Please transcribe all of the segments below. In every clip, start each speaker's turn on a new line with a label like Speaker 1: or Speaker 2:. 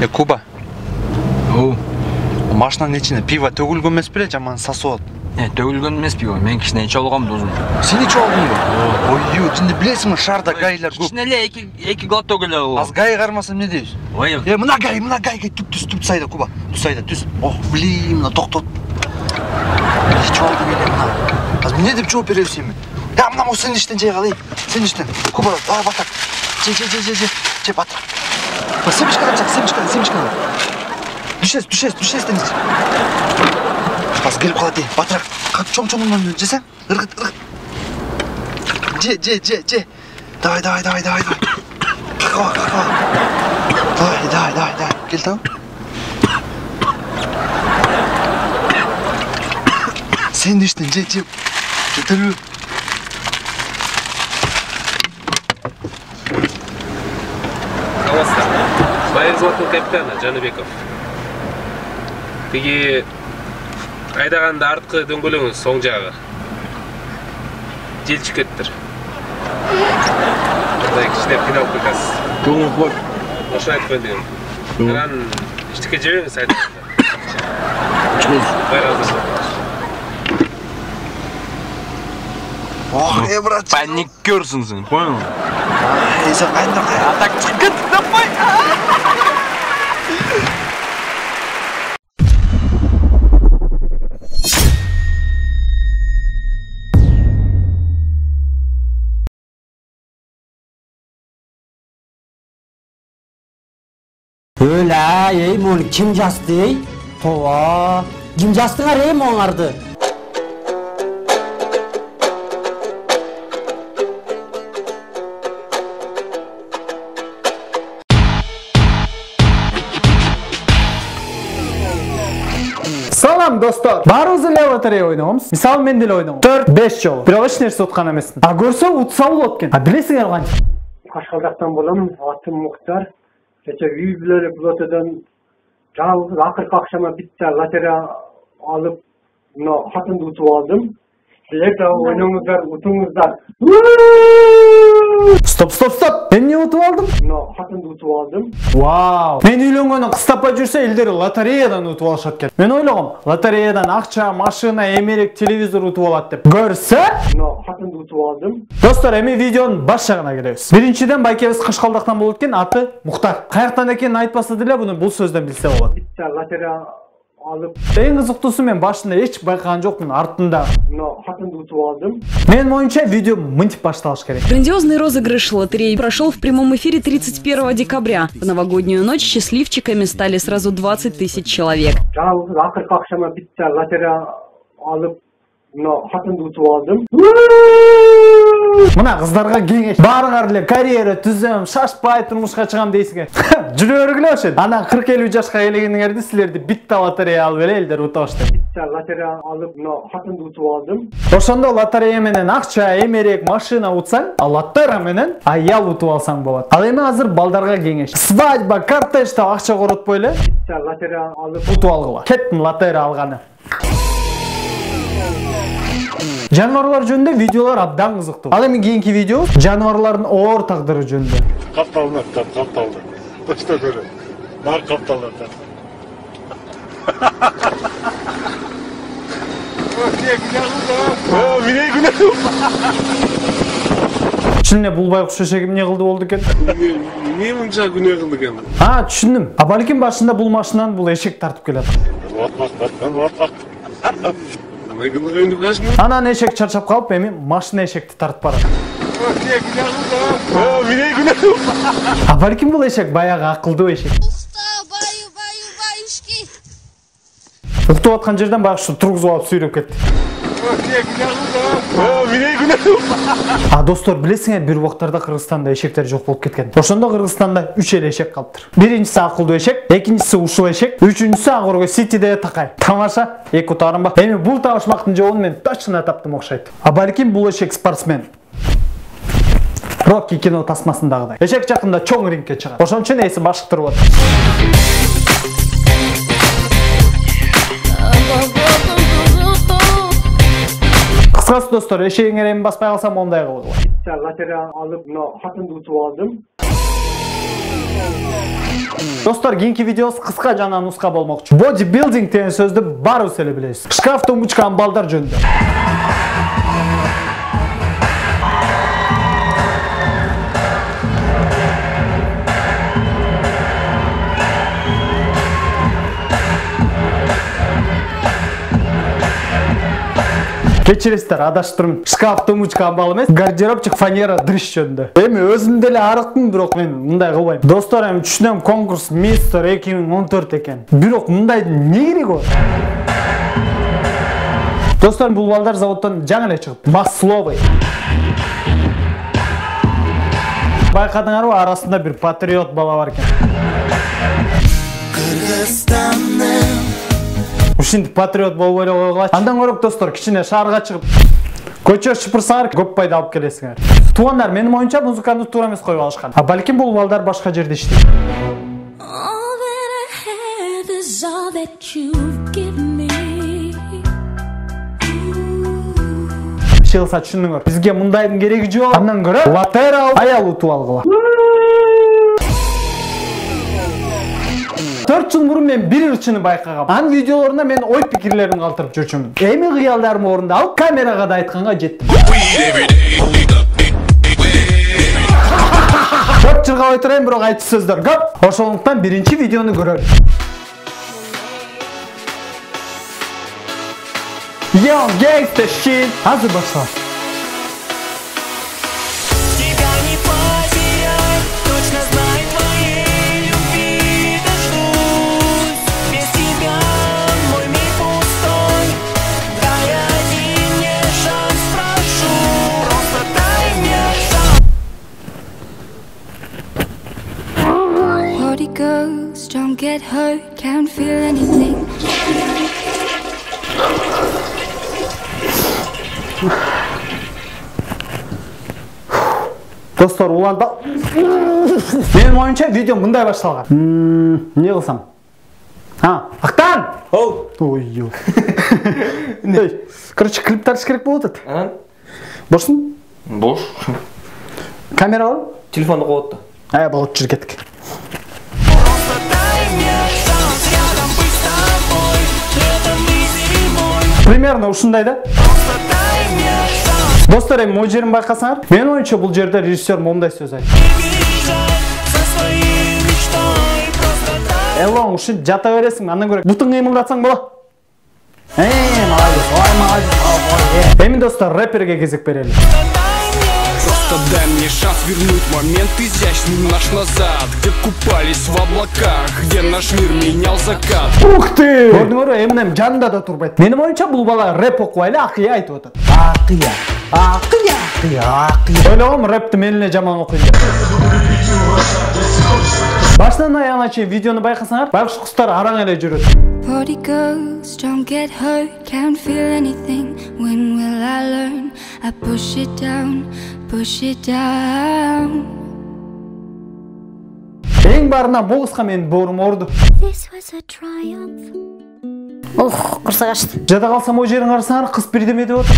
Speaker 1: Куба.
Speaker 2: О.
Speaker 1: Машинаның içine пиво төгілген емес пе, жаман сасуат.
Speaker 2: Төгілген емес пиво, мен кішіне ич алғам дозым.
Speaker 1: Сен ич алдың ба? Ой, сенде білесің ма, шарда гайлар көп.
Speaker 2: Кішінеле 2 глот төгілі ол.
Speaker 1: Аз гай қармасам не дейсің?
Speaker 2: Ой.
Speaker 1: Мына гайға түс сайда, Куба. Түс сайда, түс. Ох, блин, мына тоқтат. Ич алдың еле мына. Аз не деп жооп берем сені? Мына ол сен іштен жей қалай. Сен іштен. Куба, батыр. Же, батыр. Семечкадан жақ, семечкадан. Düşes deniz. Az gelip kala değil, batırak. Kalk çom cesen. Irgıt. Ce. Давай. Kalk. Давай. Gel tamam. Sen düştün, ce. Tabii.
Speaker 3: Саламатсыздар. Байыр взводтың капитаны Жаныбеков. Теге айдағанда артқы дөңгөлөңүз соң жағы. Жел чүкеттір. Мындай кичине қиналып кетасыз.
Speaker 2: Көңіл қой.
Speaker 3: Ошо айтпай дегем. Анан ештеңе жебеңиз айтыңыздар. Байыр азыр.
Speaker 1: Ох, брат.
Speaker 2: Паникерсың сен, понял?
Speaker 1: Сен қайында?
Speaker 2: Атак шығып кетті, таппай!
Speaker 4: Öyle, bunu kim yazdı? Tova, kim yazdı arayayım onlardı?
Speaker 5: Salam dostlar. Barımızı lavataraya oynamamız. Misal men de oynamam. 4-5 жолу. Бирок эч нерсе уткан эмесмин. А көрсө утса болот экен. А билесиңер канча?
Speaker 6: Кашкалдактан болом, атым Муктар. Кече үй бүлөлүк лотодон жалгыз акыркы акшама битте лотерея алып, мына хатымды утуп алдым. Силер да ойноңуздар, утуңуздар.
Speaker 5: Стоп. Мен не утуп алдым?
Speaker 6: Мына хатымды утуп алдым.
Speaker 5: Вау. Мен үйлөнгөнү кыстаппай жүрсө элдер лотереядан утуп алышат экен. Мен ойлогом, лотереядан акча, машина, эмерек, телевизор утуп алат деп. Көрсө?
Speaker 6: Мына хатымды утуп алдым.
Speaker 5: Достор, эми видеонун баш жагына келебиз. Биринчиден байкебиз Кашкалдактан болот экен, аты Муктар. Каяктан экенин айтпаса деле, буну бул сөздөн билсе болот.
Speaker 6: Битте лотерея алып.
Speaker 5: Эң кызыктуусу, мен башында эч байкаган жокмун, артында.
Speaker 6: Мына хатымды утуп алдым.
Speaker 5: Менин оюмча видео мынтип башталыш керек.
Speaker 7: Грандиозный розыгрыш лотереи прошел в прямом эфире 31 декабря. В новогоднюю ночь счастливчиками стали сразу 20 тысяч человек.
Speaker 6: Жалгыз акыркы акшама битте лотерея алып, мына хатымды утуп алдым.
Speaker 5: Мына кыздарга кеңеш. Баарыңар эле карьера түзөм, шашпай турмушка чыгам дейсиңер. Жүрө бергиле ошо. Анан 40-50 жашка келгениңерде силерди битте лотерея алып эле элдер утабаш деп.
Speaker 6: Битте лотерея алып, мына хатымды утуп алдым.
Speaker 5: Ошондо лотерея менен акча, эмерек, машина утсаң, а лотерея менен аял утуп алсаң болот. Ал эми азыр балдарга кеңеш. Свадьба, кортежде акча коротпой эле
Speaker 6: Битте лотерея алып
Speaker 5: утуп алгыла. Кеттим лотерея алганы. Жануарлар жөнүндө видеолор абдан кызыктуу. Ал эми кийинки видео жануарлардын оор тагдыры жөнүндө.
Speaker 8: Капталды. Точно көрө. Бар капталды.
Speaker 5: Чынне бул байкуш эшеги эмне кылды болду экен?
Speaker 8: Эмне мынча күнөө кылды экен?
Speaker 5: Түшүндүм. А балким башында бул машинаны бул эшек тартып келет. Анан эшек чарчап калып, эми машина эшекти тартып барат. А балким бул эшек баягы акылдуу эшек. Уктуп аткан жерден байкушту тургузуп алып сүйрөп кетти. А достор, билесиңер, бир убактарда Кыргызстанда эшектер жок болуп кеткен. Ошондо Кыргызстанда 3 эле эшек калыптыр. Биринчиси акылдуу эшек, экинчиси ушул эшек, үчүнчүсү Агорго Ситиде такай. Тамаша, эки утарым бар. Эми бул табышмактын жообун мен точно таптым окшойт. А балким бул эшек спортсмен. Рокки кино тасмасындагыдай. Эшек жакында чоң рингке чыгат. Ошон үчүн эси башыктырып атат. Кыскасы достор, эшегиңер эми баспай калсам мондай кылгыла.
Speaker 6: Лотерея алып, мына хатымды утуп алдым.
Speaker 5: Достор, кийинки видеобуз кыска жана нуска болмокчу. Bodybuilding деген сөздү баарыбыз эле билебиз. Шкаф тумбучка балдар жөнүндө. Кечиресиздер, адаштырмын. Шкаф тумбучка амбал эмес, гардеробчук фанера дрыш жөнүндө. Эми өзүм деле арыктым, бирок мен мындай кылбайм. Достор, эми түшүнөм, конкурс Мистер 2014 экен. Бирок мындайдын эмне кереги бар? Достор, бул балдар заводдон жаңы эле чыгып, Масловый. Байкадыңарбы, арасында бир патриот бала бар экен. Ушинтип патриот болуп эле койгула. Андан көрөк достор, кичине шаарга чыгып, көчө шыпырсаңар, көп пайда алып келесиңер. Туугандар, менин оюнча музыканы туура эмес коюп алышкан. А балким бул балдар башка жерде иштейт. Чыгылса түшүндүңөр. Бизге мындайдын кереги жок. Андан көрө латерал аял утуп алгыла. 4 жыл мурун мен бир ырчыны байкагам. Анын видеолорунда мен ой пикирлерин калтырып жүрчүмүн. Эми кыялдарым орунда алып камерага да айтканга жеттим. 4 жылга ойторойм, бирок айтчу сөздөр көп. Ошондуктан биринчи видеону көрөлүк. Yo, gangsta shit. Азыр башлап.
Speaker 9: Girls don't get hurt, can't feel anything.
Speaker 5: Достор, уланда менин оюнча видео мындай башталган. Эмне кылсам? Актан! Ой. Короче, клип тартыш керек болуп атат. Бошсуң?
Speaker 2: Бош.
Speaker 5: Камера бар?
Speaker 2: Телефонду коет да.
Speaker 5: Болот, жүр кеттик. Примерно ушундай да. Достор, эми могу жерин байкасаңар, менин оюнча бул жерде режиссер момундай сөз айтты. Элоң, ушинтип жата бересиң, андан көрө бутун кыймылдатсаң болот. Молодец. Эми достор, рэперге кезек берели.
Speaker 10: Просто дай мне шанс вернуть момент изящный наш назад, где купались в облаках, где наш мир менял закат.
Speaker 5: Ух ты! Көрдүңөрбү, Эминем жанында да турбайт. Менин оюнча бул бала рэп окубай эле акыя айтып атат. Акыя. Ойлогом, рэпти мен эле жаман окуйм. Баштан аягына чейин видеону байкасаңар, байкуш куздар араң эле жүрөт.
Speaker 9: Body girls don't get hurt, can't feel anything. When will I learn? I push it down, push it down.
Speaker 5: Эң баарынан бул кызга менин боорум ооруду.
Speaker 9: This was a triumph.
Speaker 11: Курсак ачты.
Speaker 5: Жада калсам о жерин карасаңар, кыз бирдеме деп атат.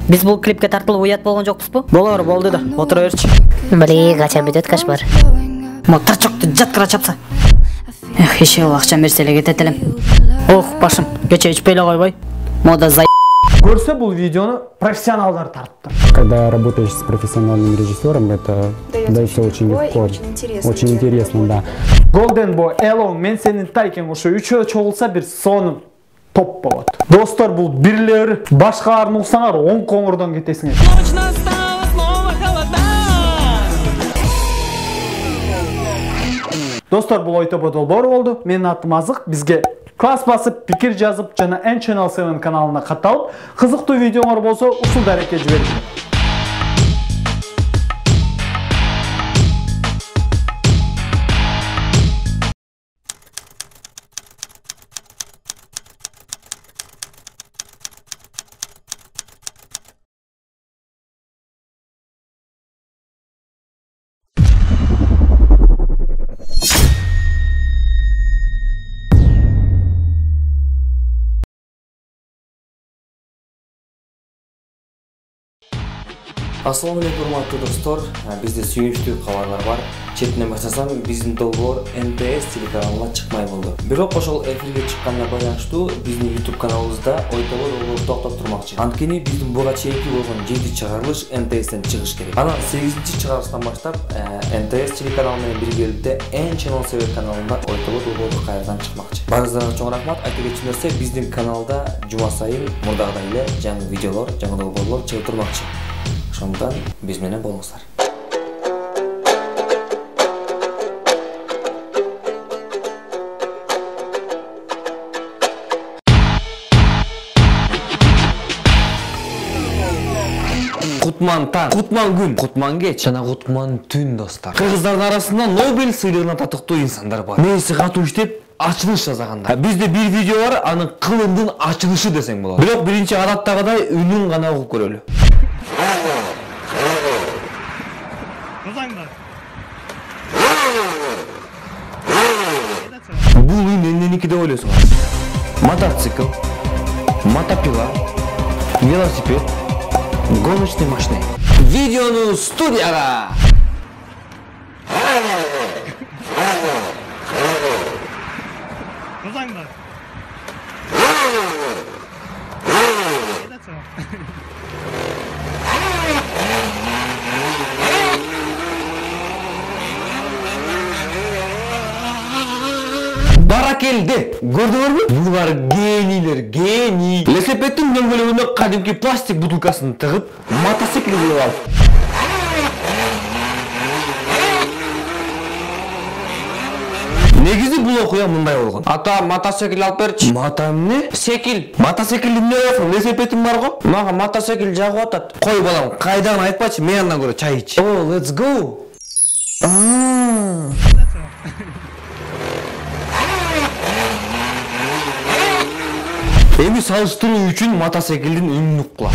Speaker 11: Биз бул клипке тартылып уят болгон жокпузбу?
Speaker 4: Болду да, отура берчи.
Speaker 11: Качан бүтөт каш бар.
Speaker 4: Мотарчокты жаткыра чапса. Иши акча берсе эле кетет элем. Башым, кече ичпей эле койбой. Мода за.
Speaker 5: Көрсө бул видеону профессионалдар тартыптыр.
Speaker 12: Когда работаешь с профессиональным режиссером, это дается очень легко. Очень интересно, да.
Speaker 5: Golden Boy, Elon, мен сенин тайкең ошо үчөө чогулса бир сонун топ болот. Достор, бул бирлер, башкаларын уксаңар оң коңурдон кетесиңер. Достор, бул ой тобо долбоор болду. Менин атым Азык. Бизге класс басып, пикир жазып жана N-Channel 7 каналына катталып, кызыктуу видеоңор болсо ушул дарекке жибериңиз.
Speaker 13: Ассаламу алейкум, урматтуу достор. Бизде сүйүнүчтүү кабарлар бар. Четинен баштасам, биздин долбоор НТС телеканалына чыкмай болду. Бирок ошол эфирге чыкканына байланыштуу биздин YouTube каналыбызда ойтобор долбоор токтоп турмакчы. Анткени биздин буга чейинки болгон 7 чыгарылыш НТСтен чыгыш керек. Анан 8 чыгарылыштан баштап НТС телеканалы менен биргеликте Эн Channel Sever каналында ойтобор долбоору кайрадан чыкмакчы. Барыңыздарга чоң рахмат. Айта кетчү нерсе, биздин каналда жума сайын мурдагыдай эле жаңы видеолор, жаңы долбоорлор чыгып турмакчы. Ошондон биз менен болуңуздар. Кутман таң, Кутман күн, Кутман кеч жана Кутман түн достор. Кыргыздардын арасында Нобель сыйлыгына татыктуу инсандар бар. Мээси катуу иштеп ачылыш жазагандар. Бизде бир видео бар, анын кылымдын ачылышы десең болот. Бирок биринчи адаттагыдай үнүн гана угуп көрөлү. Бул үн эмненики деп ойлойсуңар? Мотоцикл, мотопила, велосипед, гоночный машина. Видеону студияга! Баракелди, көрдүңөрбү? Булар генийлер, гений. Велосипедтин дөңгөлөгүнө кадимки пластик бутылкасын тыгып, мотоцикл кылып алып. Негизи бул окуя мындай болгон. Ата, мотоцикл алып берчи. Мото эмне? Секил. Мотоцикл эмне болсун? Велосипедим бар го. Мага мотоцикл жагып атат. Кой балам, кайдан айтпачы, мен андан көрө чай ич. О, let's go. Эми салыштыруу үчүн мотоциклдин үнүн уккула.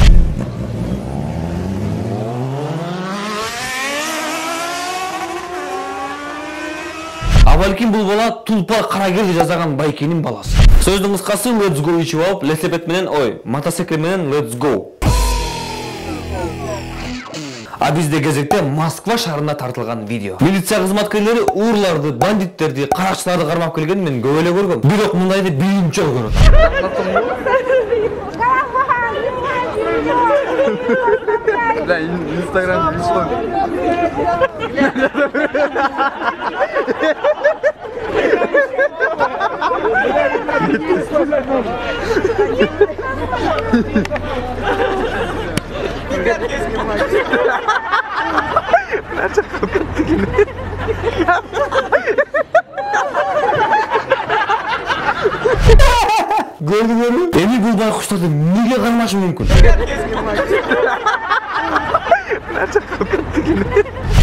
Speaker 13: Балким бул бала Тулпар Карагелди жазаган байкенин баласы. Сөздүн кыскасы let's go ичип алып, велосипед менен, мотоцикл менен let's go. А бизде кезекте Москва шаарына тартылган видео. Милиция кызматкерлери уурларды, бандиттерди, каракчыларды кармап келген мен көп эле көргөм. Бирок мындайды биринчи көрөм.
Speaker 2: Бля, Инстаграм пришло.
Speaker 13: Көрдүңөрбү? Эми бул байкуштарды эмнеге кармашы мүмкүн?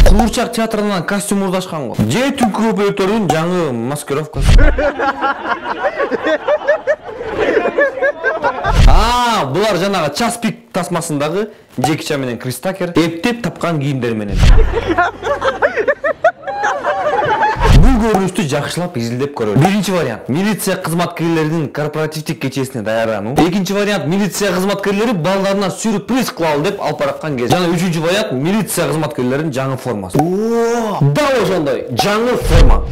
Speaker 13: Куурчак театрынан костюм урдашкан го. Же түнкү көпөлөктөрдүн жаңы маскировкасы. Булар жанагы час пик тасмасындагы Джеки Чан менен Крис Такер эптеп тапкан кийимдер менен. Бул көрүнүштү жакшылап изилдеп көрөлү. Биринчи вариант милиция кызматкерлеринин корпоративдик кечесине даярдануу. Экинчи вариант милиция кызматкерлери балдарына сюрприз кылалы деп алып бараткан кез. Жана үчүнчү вариант милиция кызматкерлеринин жаңы формасы. Дал ошондой жаңы форма.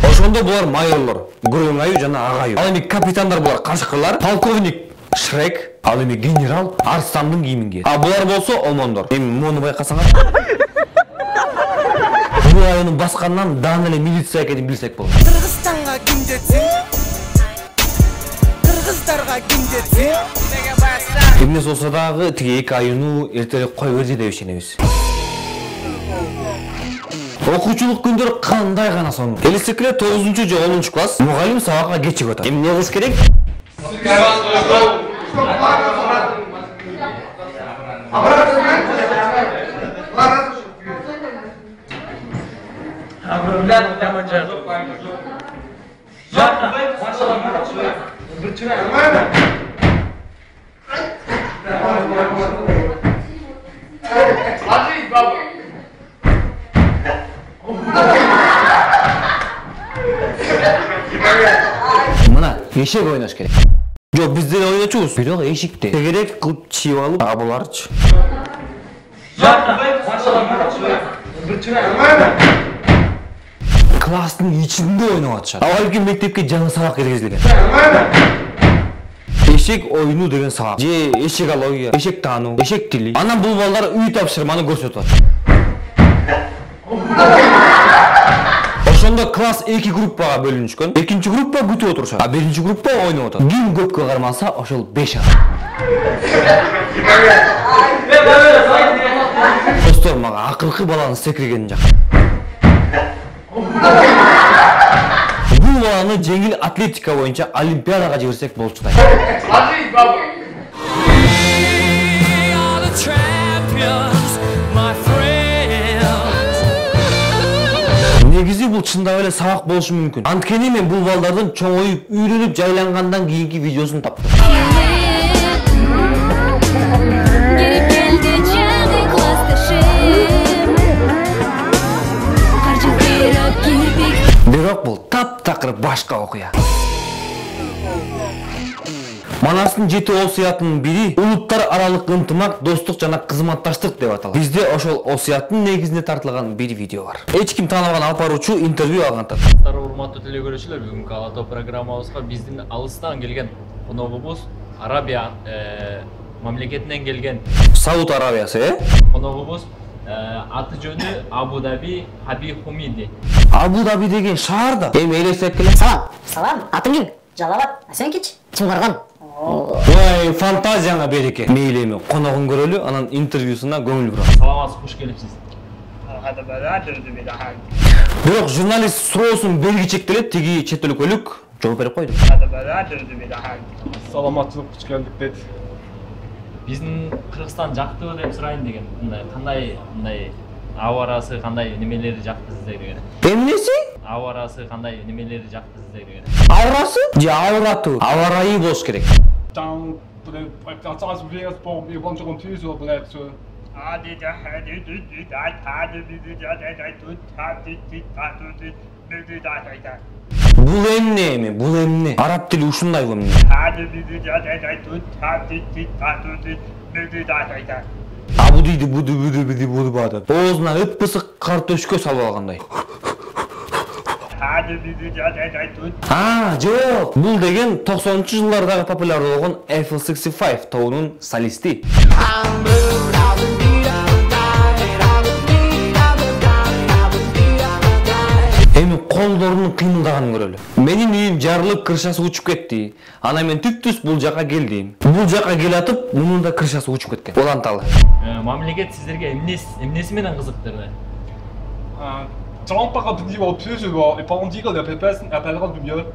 Speaker 13: Ошондо булар майорлор, Гүрөң аю жана Агаю. Ал эми капитандар булар кашкырлар, полковник Шрек, ал эми генерал Арстандын кийимин кийет. А булар болсо омондор. Эми мону байкасаңар. Бул аюну баскандан дан эле милиция экенин билсек болот.
Speaker 14: Кыргызстанга ким жетсин? Кыргыздарга ким жетсин?
Speaker 13: Эмне болсо дагы тиги эки аюну эртерээк кой берди деп ишенебиз. Окуучулук күндөр кандай гана сонун. Элестетип 9-жы же 10-жу класс мугалим сабакка кечигип атат. Эмне кылыш керек? Мына эшек ойнош керек.
Speaker 15: Жоқ, біз деле ойночубуз. Бирок эшикте. Тегерек кылып чийип алып, абуларчы. Класстын ичинде ойноп атышат. Аларки мектепке жаңы сабак киргизилген. Эшек ойну деген сабак. Же эшекология, эшек таануу, эшек тили. Анан бул балдар үй тапшырманы көрсөтүп атат. Ошондо класс 2 группага бөлүнүшкөн. Экинчи группа күтүп отурушат, а биринчи группа ойноп атат. Ким көпкө кармаса, ошол 5 адам. Достор, мага акыркы баланын секиргенин жакты. Бул баланы жеңил атлетика боюнча олимпиадага жиберсек болчу да. Негизи бул чындап эле сабак болушу мүмкүн. Анткени мен бул балдардын чоңоюп, үйрөнүп жайлангандан кийинки видеосун таптым. Бирок бул таптакыр башка окуя. Манастын 7 осуятынын бири улуттар аралык ынтымак, достук жана кызматташтык деп аталат. Бизде ошол осуяттын негизине тартылган бир видео бар. Эч ким тааныбаган алып баруучу интервью алган.
Speaker 16: Урматтуу телекөрүүчүлөр, бүгүнкү Алато программабызга биздин алыстан келген коногубуз Арабия мамлекетинен келген.
Speaker 15: Сауд Арабиясы,
Speaker 16: Коногубуз аты жөнү Абу Даби Хаби Хумиди.
Speaker 15: Абу Даби деген шаарда. Эми элестеп келе.
Speaker 11: Салам, атым ким? Жалалат. Сен-кич? Чыңгарган.
Speaker 15: Ой, фантазияңа береке. Мейли эми коногун көрөлү, анан интервьюсуна көңүл буралы.
Speaker 16: Саламатсыз, куш келипсиз.
Speaker 15: Бирок журналист суроосун белги чектелет, тиги чет өлкөлүк жооп берип койду.
Speaker 16: Саламатчылык, куш келдик дейт. Биздин Кыргызстан жактыбы деп сурайын деген. Кандай аба арасы, кандай немелери жакты сиздерге?
Speaker 15: Эмнеси?
Speaker 16: Аба арасы, кандай немелери жакты сиздерге?
Speaker 15: Аурасы? Же аурату? Аба ырайы болуш керек.
Speaker 17: Dan als wereldsport je want er een tuur zo blijft zo.
Speaker 15: Бул эмне? Бул эмне? Араб тили ушундай эмне? Абу дейди буду бады. Оозуна ып-ысык картөшкө салып алгандай. Жок. Бул деген 90-жылдардагы популярдуу болгон Eiffel 65 тобунун солисти. Эми колдорунун кыймылдаганын көрөлү. Менин үйүм жарылып, крышасы учуп кетти. Анан мен түп-түз бул жака келдим. Бул жака келатып, мунун да крышасы учуп кеткен. Оланталы.
Speaker 16: Мамлекет сиздерге эмнеси менен кызыктырды?
Speaker 17: Tampaka die wel tussen wel, ik vond die wel de pesten, ik heb wel de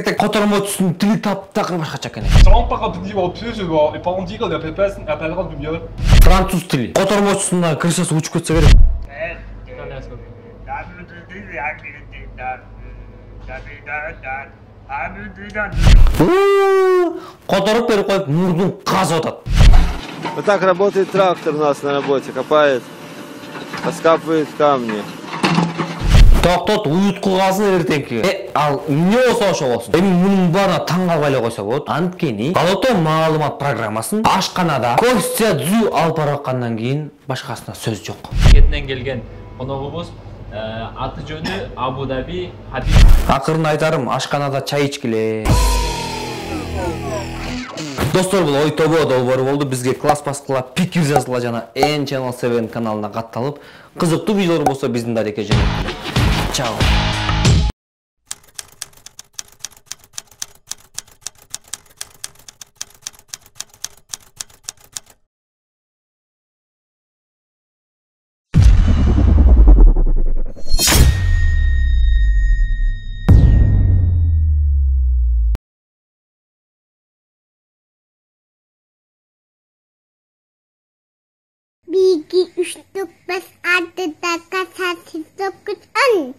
Speaker 15: так. Котормочусун тили таптакыр башкача экен.
Speaker 17: Tampaka die wel tussen wel, ik vond die wel de pesten, ik heb wel de
Speaker 15: Француз тили. Котормочусунда крышасы учуп кетсе керек. Которуп берип коюп, мурдун казып атат.
Speaker 18: Вот так работает трактор у нас на работе, копает. Раскапывает камни.
Speaker 15: Токтот, уютку калсын эртеңки. Ал эмне болсо ошо болсун. Эми мунун баарына таң калбай эле койсо болот. Анткени Алото маалымат программасын ашканада Костя Дзю алып бараткандан кийин башкасына сөз жок.
Speaker 16: Кетинен келген коногубуз аты жөнү Абу Даби Хаби.
Speaker 15: Акырын айтарым, ашканада чай ичкиле. Достор, бул ой тобу долбоору болду. Бизге класс баскыла, пикир жазгыла жана N Channel 7 каналына катталып, кызыктуу видеолор болсо биздин дарекке жөнөткүлө. Чао.
Speaker 19: Bilgi 3, 4, 5, 6, 7, 8, 9, 10.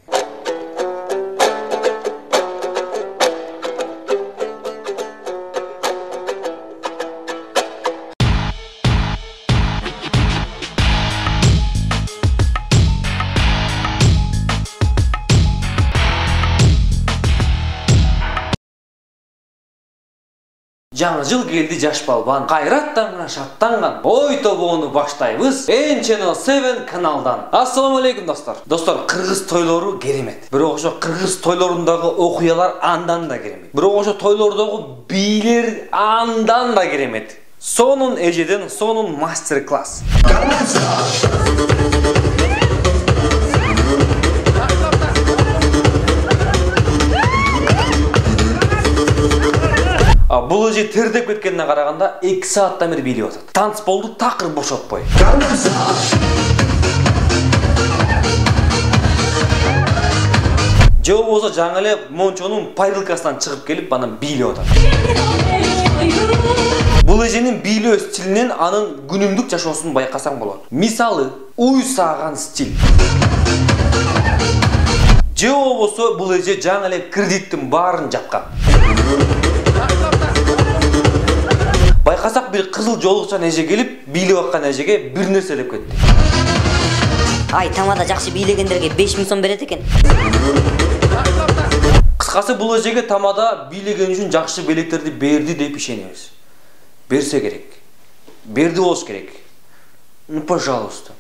Speaker 15: Жаңы жыл келди жаш балбан. Кайраттанган, шаттанган ой тобуну баштайбыз. N Channel 7 каналдан. Ассаламу алейкум достор. Достор, кыргыз тойлору керемет. Бирок ошо кыргыз тойлорундагы окуялар андан да керемет. Бирок ошо тойлордогу бийлер андан да керемет. Сонун эжеден сонун мастер-класс. Бул эже тердеп кеткенине караганда 2 сааттан бери бийлеп атат. Танцполду такыр бошотпой. Же болбосо жаңы эле мончонун пайдылкасынан чыгып келип анан бийлеп атат. Бул эженин бийлөө стилинен анын күнүмдүк жашоосун байкасаң болот. Мисалы, уй саган стиль. Же болбосо бул эже жаңы эле кредиттин баарын жапкан. Байкасак бир кызыл жолукчан эже келип, бийлеп аткан эжеге бир нерсе деп кетти.
Speaker 11: Ай, тамада жакшы бийлегендерге 5000 сом берет экен.
Speaker 15: Кыскасы бул эжеге тамада бийлеген үчүн жакшы белектерди берди деп ишенебиз. Берсе керек. Берди болуш керек. Ну, пожалуйста.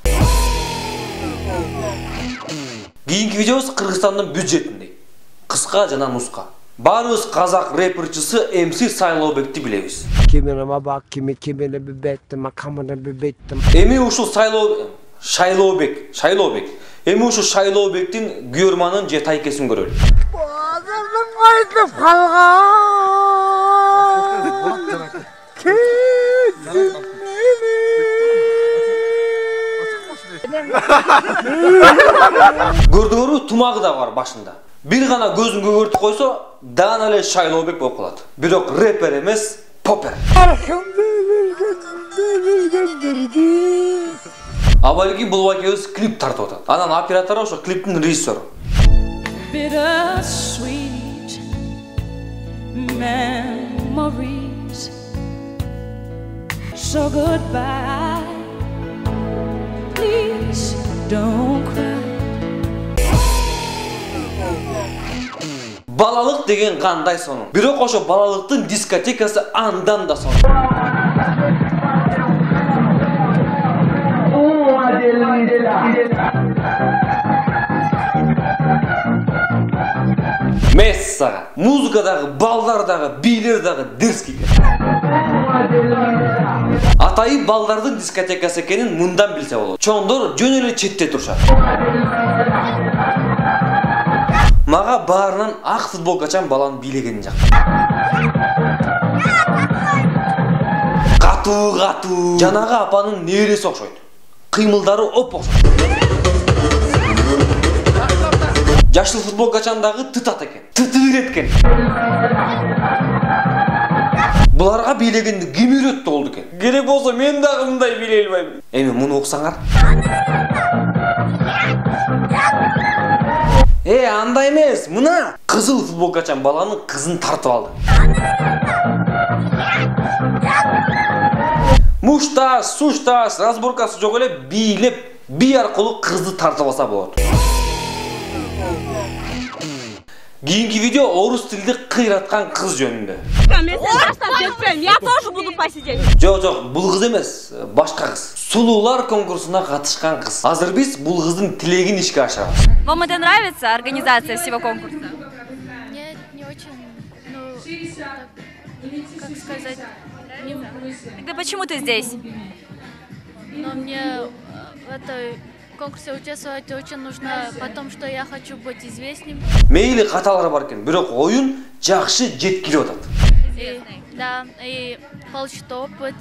Speaker 15: Кийинки видеобуз Кыргызстандын бюджетинде. Кыска жана нуска. Барыбыз казак рэперчысы MC Сайлообекти билебиз. Эми ушул Шайлообек. Эми ушул Шайлообектин күйөрманын же тайкесин көрөлү. Көрдүңөрбү, тумагы да бар башында. Бир гана көзүн көгөртүп койсо, дан эле Шайлообек болуп калат. Бирок рэпер эмес, попер. Абалки бул вакебиз клип тартып атат. Анан оператору ошо клиптин режиссеру.
Speaker 20: Bittersweet memories. So goodbye. Please don't cry.
Speaker 15: Балалык деген кандай сонун. Бирок ошо балалыктын дискотекасы андан да сонун. Мессага, музыкадагы, балдардагы, бийлердагы дерски. Атайы балдардын дискотекасы экенин мындан билсе болот. Чоңдор жөн эле четте турушат. Мага баарынан ак футболкачан баланы бийлегенин жакты. Катуу. Жанагы апанын небереси окшойт. Кыймылдары оп-окшойт. Жашыл футболкачандагы тытат экен. Тытыр эткен. Буларга бийлегенди ким үйрөттү болду экен? Керек болсо мен дагы мындай бийлей албайм. Эми муну уксаңар. Андай эмес, мына кызыл футболкачан баланын кызын тартып алды. Муштас, суштас, разборкасы жок эле бийлеп, бий аркылуу кызды тартып алса болот. Кийинки видео орус тилди кыйраткан кыз жөнүндө.
Speaker 21: Мен таштап кетпейм, я тоже буду посидеть.
Speaker 15: Жок, бул кыз эмес, башка кыз. Сулуулар конкурсуна катышкан кыз. Азыр биз бул кыздын тилегин ишке ашырабыз.
Speaker 21: Вам это нравится, организация всего конкурса?
Speaker 22: Нет, не очень. Ну, как сказать,
Speaker 21: Тогда почему ты здесь?
Speaker 22: Но мне в этой конкурсе участвовать очень нужно, потому что я хочу быть известным.
Speaker 15: Мейли каталары бар экен, бирок оюн жакшы жеткилип атат.
Speaker 22: Да, и получить опыт.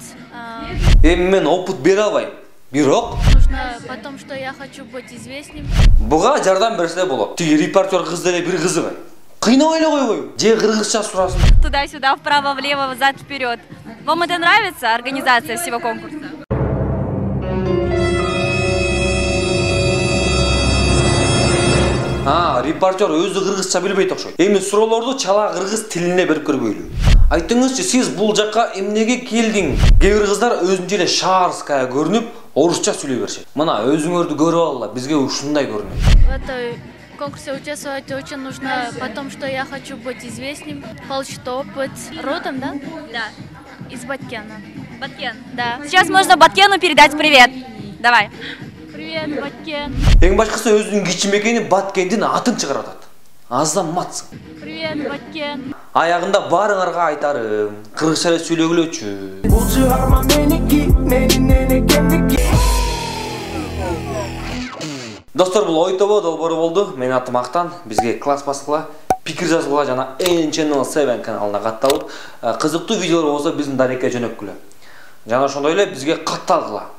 Speaker 15: Мен опыт бере албайм. Бирок
Speaker 22: нужно, потому что я хочу быть известным.
Speaker 15: Буга жардам берсе болот. Тиги репортер кыз деле бир кызыгы. Кыйнабай эле койбойбу? Же кыргызча сурасын.
Speaker 21: Туда-сюда, вправо-влево, взад-вперед. Вам это нравится, организация всего конкурса?
Speaker 15: Репортер өзү кыргызча билбейт окшойт. Эми суроолорду чала кыргыз тилине берип көрбөйлү. Айтыңызчы, сиз бул жакка эмнеге келдиң? Кээ бир кыздар өзүнчө эле шаарская көрүнүп, орусча сүйлөй беришет. Мына өзүңөрдү көрүп алла, бизге ушундай көрүнөт.
Speaker 22: В этой конкурсе участвовать очень нужно, потому что я хочу быть известным, получить опыт. Родом, да?
Speaker 21: Да.
Speaker 22: из Баткена.
Speaker 21: Баткен.
Speaker 22: Да.
Speaker 21: Сейчас можно Баткену передать привет. Давай.
Speaker 22: Привет, Баткен.
Speaker 13: Ең башкысы өзүнүн кичимекени Баткендин атын чыгарып атат. Азаматсың.
Speaker 22: Привет, Баткен.
Speaker 13: Аягында барыңарга айтарым, кыргызча эле сүйлөгүлөчү.
Speaker 14: Бул чыгарма меники, менин кемдики.
Speaker 13: Достор, бул ой тобо долбоору болду. Менин атым Актан. Бизге класс баскыла, пикир жазгыла жана Channel 7 каналына катталып, кызыктуу видеолор болсо биздин дарекке жөнөткүлө. Жана ошондой эле бизге катталгыла.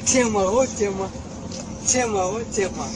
Speaker 14: Тема, вот тема. Тема, вот тема.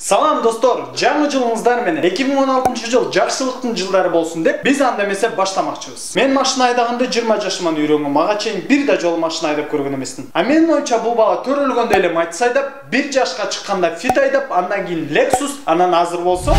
Speaker 5: Салам достор, жаңы жылыңыздар менен 2016 жыл жакшылыктын жылдары болсун деп биз анда эмесе баштамакчыбыз. Мен машина айдаганда 20 жашыман үйрөнгөм, мага чейин бир да жолу машина айдап көргөн эмесмин. А менин оюмча бул бала төрөлгөндө эле Майтс айдап, 1 жашка чыкканда Fit айдап, андан кийин Lexus, анан азыр болсо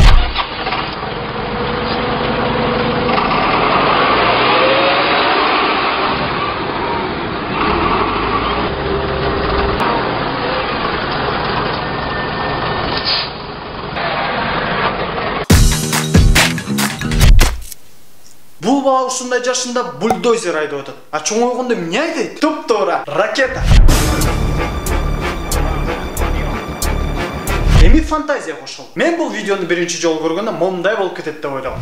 Speaker 5: бул бала ушундай жашында бульдозер айдап атат. А чоңойгондо эмне айдайт? Топ-туура ракета. Эми фантазия кошол. Мен бул видеону биринчи жолу көргөндө момундай болуп кетет деп ойлогом.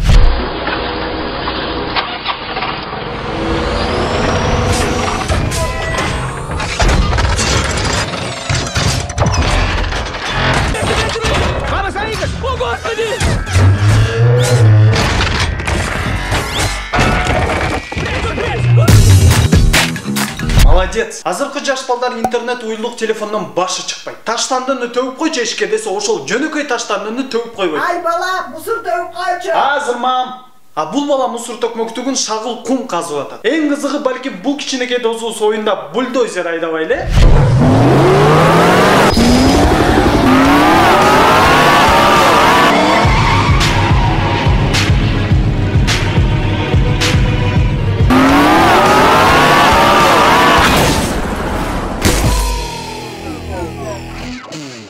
Speaker 14: О, Господи!
Speaker 5: Молодец. Азыркы жаш балдар интернет уюлдук телефондон башы чыкпайт. Таштандыны төгүп койчу эшикке десе, ошол жөнөкөй таштандыны төгүп койбойт.
Speaker 14: Ай бала, мусор төгүп койчу.
Speaker 5: Азыр мам. А бул бала мусор төкмөктүгүн шагыл кум казып атат. Эң кызыгы балким бул кичинекей дозу оюнда бульдозер айдабай эле.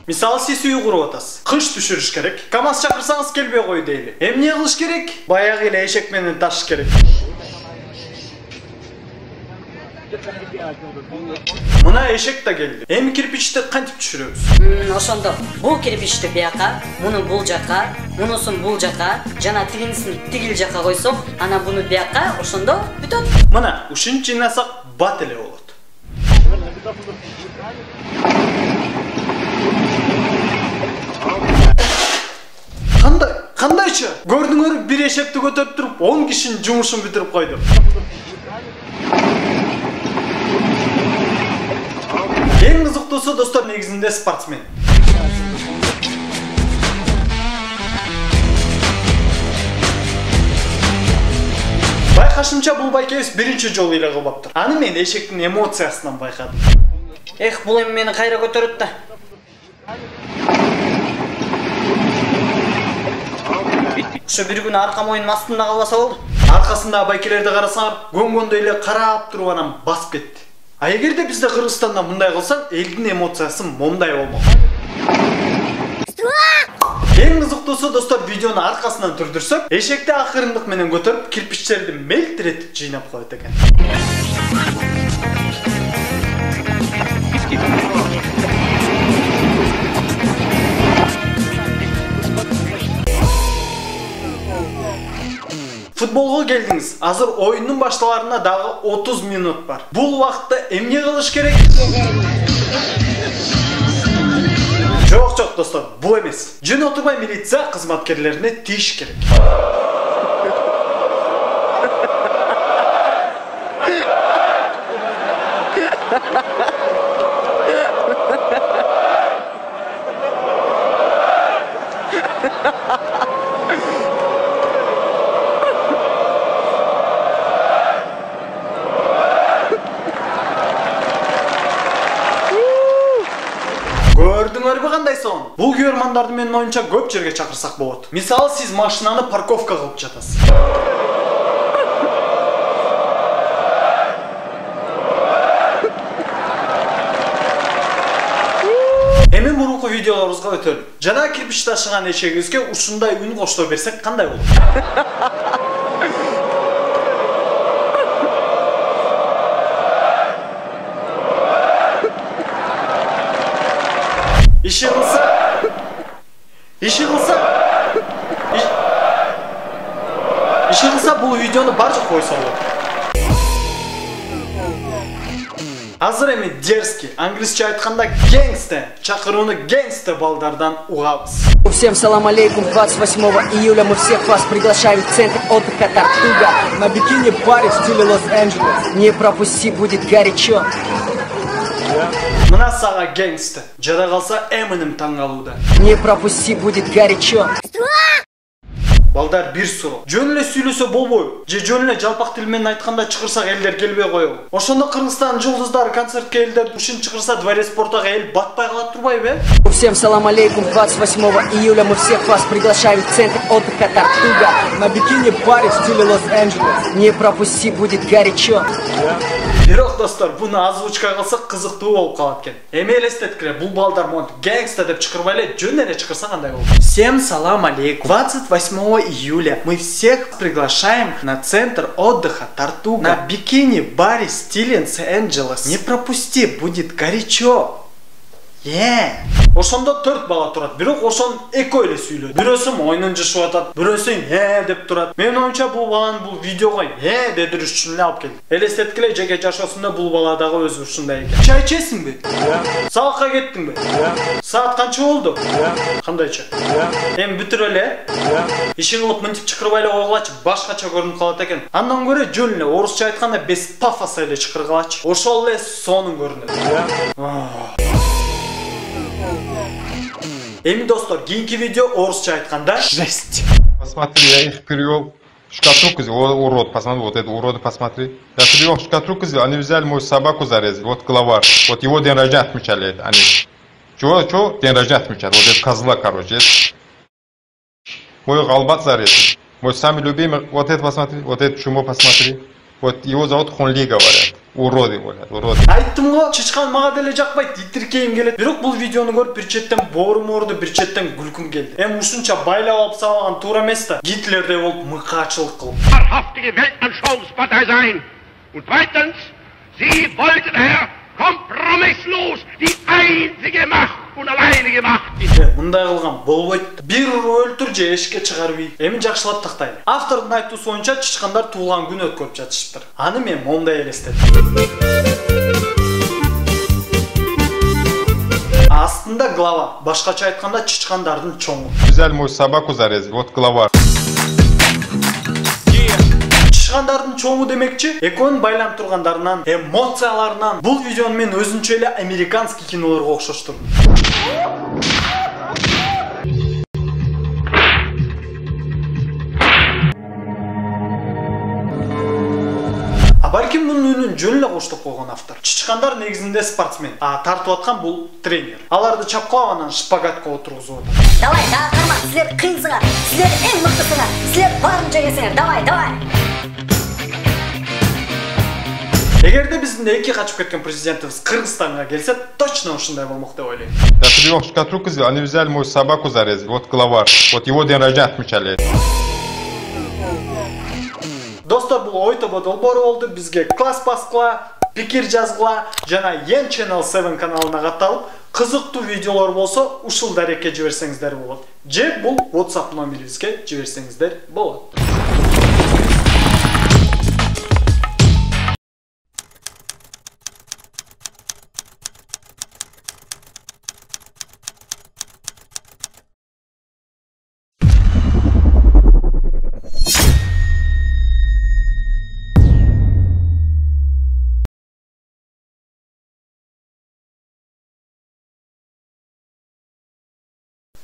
Speaker 5: Мисалы сиз үй куруп атасыз. Кыш түшүрүш керек. КамАЗ чакырсаңыз келбей кой дейли. Эмне кылыш керек? Баягы эле эшек менен ташыш керек. Мына эшек да келди. Эми кирпичти кантип түшүрөбүз?
Speaker 11: Ошондо бул кирпичти бияка, муну бул жака, мунусун бул жака, жана тигинисин тигил жака койсок, ана буну бияка, ошондо бүтөт.
Speaker 5: Мына ушинтип жыйнасак бат эле болот. Кандайчы? Көрдүңөр, бир эшекти көтөрүп туруп 10 кишинин жумушун бүтүрүп койду. Эң кызыктуусу достор негизинде спортсмен. Байкашымча бул байкебиз биринчи жолу эле кылбаптыр. Аны мен эшектин эмоциясынан байкадым.
Speaker 11: Эх, бул эми мени кайра көтөрөт да. Ошо бир күнү арка моюнун астында калбаса болду.
Speaker 5: Аркасында байкелерди карасаңар, көңгөндө эле карап туруп анан басып кетти. А эгерде бизде Кыргызстанда мындай кылсак, элдин эмоциясы момундай болмок. Эң кызыктуусу достор, видеону аркасынан түрдүрсөк, эшекти акырындык менен көтөрүп, кирпичтерди мелтиретип жыйнап коет экен. Футболго келдиңиз. Азыр оюндун башталарына дагы 30 минут бар. Бул убакытта эмне кылыш керек? Жок, жок достор, бул эмес. Жөн отурбай милиция кызматкерлерине тийиш керек. Көрдүңөрбү кандай сон? Бул көрмандарды менин оюмча көп жерге чакырсак болот. Мисалы, сиз машинаны парковка кылып жатасыз. Эми мурунку видеолорубузга өтөлүм. Жана кирпич ташыган эшегибизге ушундай үн коштоо берсек кандай болот? İşi kılsa bu videonu barca koysa olur. Hazır emi дерзкий, англисче айтканда гангста, чакырууну гангста балдардан угабыз.
Speaker 1: Всем салам алейкум, 28 июля мы всех вас приглашаем в центр отдыха Тартуга на бикини-баре в стиле Лос-Анджелес. Не пропусти, будет горячо.
Speaker 5: Мына сага гангста, жада калса Эминем таң калууда.
Speaker 1: Не пропусти, будет горячо.
Speaker 5: Балдар бир суроо. Жөн эле сүйлөсө болбойбу? Же жөн эле жалпак тил менен айтканда чыгырсак элдер келбей коебу? Ошондо Кыргызстан жулдуздары концертке элдер ушин чыгырса дворец спортага эл батпай калат турбайбы?
Speaker 1: Всем салам алейкум, 28 июля мы всех вас приглашаем в центр отдыха Тартуга на бикини-баре в стиле Лос-Анджелес. Не пропусти, будет горячо.
Speaker 5: Бирок достор, буну озвучка кылсак кызыктуу болуп калат экен. Эми элестеткиле, бул балдар монтип гангста деп чакырбай эле жөн эле чакырса кандай болот? Всем салам алейкум. 28 июля мы всех приглашаем на центр отдыха Тартуга на бикини-баре в стиле Лос-Анджелес. Не пропусти, будет горячо. Ошондо 4 бала турат, бирок ошон экөө эле сүйлөйт. Бирөөсү мойнун жышып атат, бирөөсү деп турат. Менин оюмча бул баланы бул видеого дедириш үчүн эле алып келди. Элестеткиле, жеке жашоосунда бул бала дагы өзү ушундай экен. Чай ичесиңби? Сабакка кеттиңби? Саат канча болду? Кандайча? Эми бүтүрө эле? Ишин кылып мынтип чакырбай эле койгулачы, башкача көрүнүп калат экен. Андан көрө жөн эле орусча айтканда без пафоса эле чакыргылачы. Ошол эле сонун көрүнөт. Эми достор, кийинки видео орусча айтканда жесть.
Speaker 3: Посмотри, я их перевел в шкатулку, урод, посмотри, вот это уроды, посмотри. Я перевел в шкатулку, они взяли мою собаку зарезали, вот главарь, вот его день рождения отмечали они. Чего? День рождения отмечали, вот это козла, короче. Мой галбат зарезали, мой самый любимый, вот это посмотри, вот это чумо посмотри. Вот его зовут Хунли, говорят. Уроды, говорят, уроды.
Speaker 5: Айттым го, чычкан мага деле жакпайт, итиркейим келет. Бирок бул видеону көрүп бир четтен боорум ооруду, бир четтен күлкүм келди. Эми ушунча байлап алып сабаган туура эмес да. Гитлердей болуп мыкаачылык кылып.
Speaker 23: Wahrhaftige Weltanschauungspartei sein. Und zweitens, Sie wollten kompromisslos die einzige Macht und alleinige Macht.
Speaker 5: Мындай кылган болбойт. Бир өлтүр же эшикке чыгарып үй. Эми жакшылап тактайлы. Автордун айтуусу боюнча чычкандар туулган күн өткөрүп жатышыптыр. Аны мен мондай элестетим. Астында глава, башкача айтканда чычкандардын чоңу.
Speaker 3: Взяли мою собаку зарезали, вот глава.
Speaker 5: Чычкандардын чоңу демекчи, экөөнүн байланып тургандарынан, эмоцияларынан бул видеону мен өзүнчө эле американский кинолорго окшоштурдум. Балким мунун үнүн жөн эле коштоп койгон автор. Чычкандар негизинде спортсмен, тартып аткан бул тренер. Аларды чапкылап анан шпагатка отургузуп атат.
Speaker 11: Давай, карма, силер кыйынсыңар, силер эң мыктысыңар, силер барынча келсеңер, давай.
Speaker 5: Эгерде биздин эки качып кеткен президентибиз Кыргызстанга келсе, точно ушундай болмок деп ойлойм.
Speaker 3: Я привел в шкатулку, они взяли мою собаку зарезали, вот главарь, вот его день рождения отмечали.
Speaker 5: Достор, бул ойтобо долбоору болду. Бизге класс баскыла, пикир жазгыла жана Yen Channel 7 каналына катталып, кызыктуу видеолор болсо ушул дарекке жиберсеңиздер болот. Же бул WhatsApp номерибизге жиберсеңиздер болот.